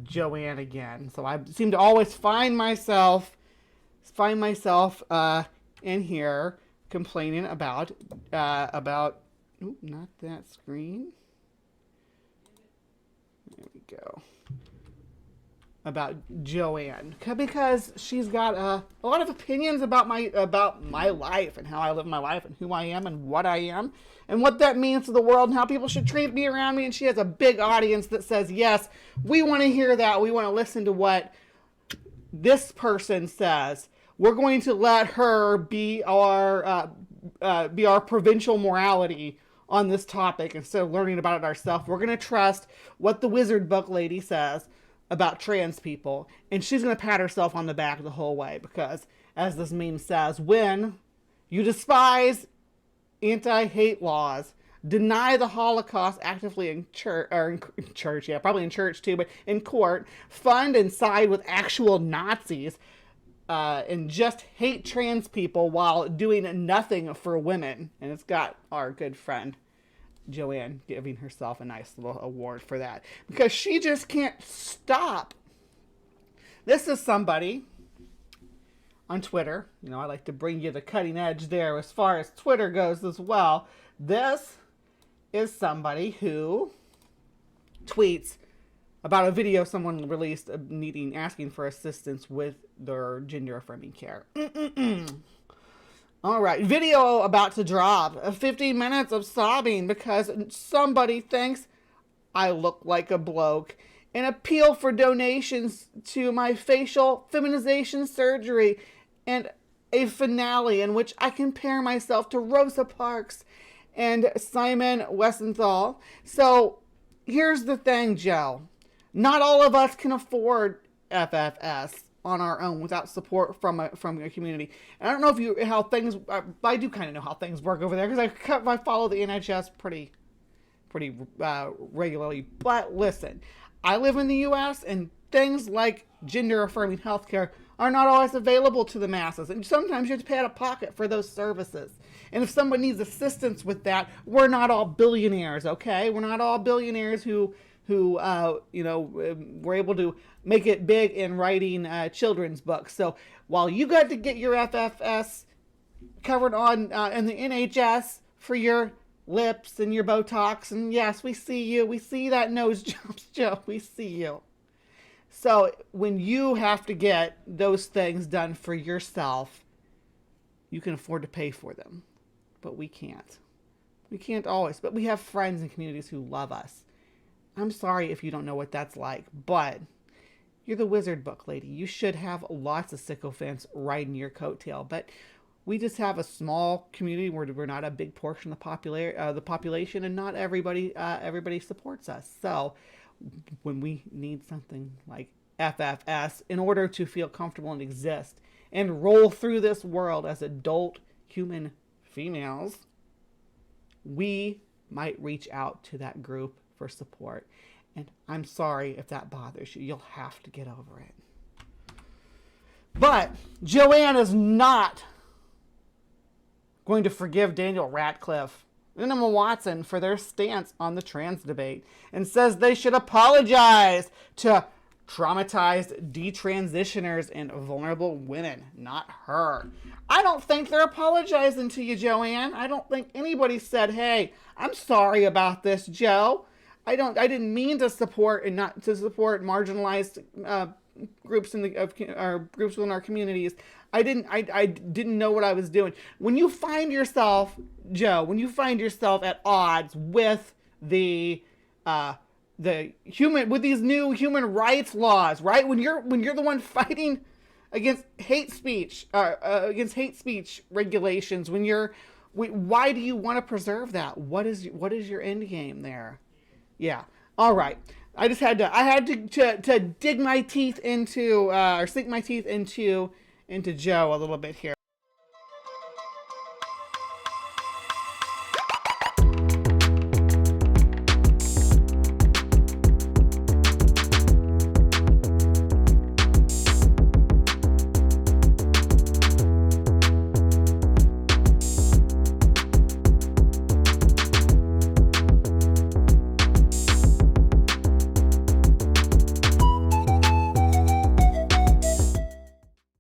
Joanne again. So I seem to always find myself in here complaining about ooh, not that screen. There we go. About Joanne, because she's got a lot of opinions about my life and how I live my life and who I am and what I am and what that means to the world and how people should treat me around me. And she has a big audience that says, yes, we want to hear that. We want to listen to what this person says. We're going to let her be our provincial morality on this topic instead of learning about it ourselves. We're going to trust what the wizard book lady says about trans people, and she's going to pat herself on the back the whole way, because as this meme says, when you despise anti-hate laws, deny the Holocaust actively in church, or in church, yeah, probably in church too, but in court, fund and side with actual Nazis, and just hate trans people while doing nothing for women. And it's got our good friend Joanne giving herself a nice little award for that, because she just can't stop. This is somebody on Twitter. You know, I like to bring you the cutting edge there as far as Twitter goes as well. This is somebody who tweets about a video someone released asking for assistance with their gender affirming care. All right, video about to drop. 15 minutes of sobbing because somebody thinks I look like a bloke. An appeal for donations to my facial feminization surgery, and a finale in which I compare myself to Rosa Parks and Simon Wiesenthal. So here's the thing, Joe. Not all of us can afford FFS on our own without support from a community. And I don't know how things. I do kind of know how things work over there because I follow the NHS pretty regularly. But listen, I live in the U.S. and things like gender affirming healthcare are not always available to the masses, and sometimes you have to pay out of pocket for those services. And if someone needs assistance with that, we're not all billionaires, okay? We're not all billionaires who were able to make it big in writing children's books. So while you got to get your FFS covered on in the NHS for your lips and your Botox, and yes, we see you. We see that nose jumps, Joe. We see you. So when you have to get those things done for yourself, you can afford to pay for them. But we can't. We can't always. But we have friends and communities who love us. I'm sorry if you don't know what that's like, but you're the wizard book lady. You should have lots of sycophants riding your coattail. But we just have a small community where we're not a big portion of the population, and not everybody supports us. So when we need something like FFS in order to feel comfortable and exist and roll through this world as adult human females, we might reach out to that group for support. And I'm sorry if that bothers you. You'll have to get over it. But Joanne is not going to forgive Daniel Radcliff and Emma Watson for their stance on the trans debate, and says they should apologize to traumatized detransitioners and vulnerable women, not her. I don't think they're apologizing to you, Joanne. I don't think anybody said, hey, I'm sorry about this, Joe. I didn't mean to support and not to support marginalized groups groups within our communities. I didn't know what I was doing. When you find yourself, Joe, at odds with the with these new human rights laws, right? When you're the one fighting against hate speech regulations, why do you want to preserve that? What is your end game there? Yeah. All right. I had to dig my teeth into, or sink my teeth into Joe a little bit here.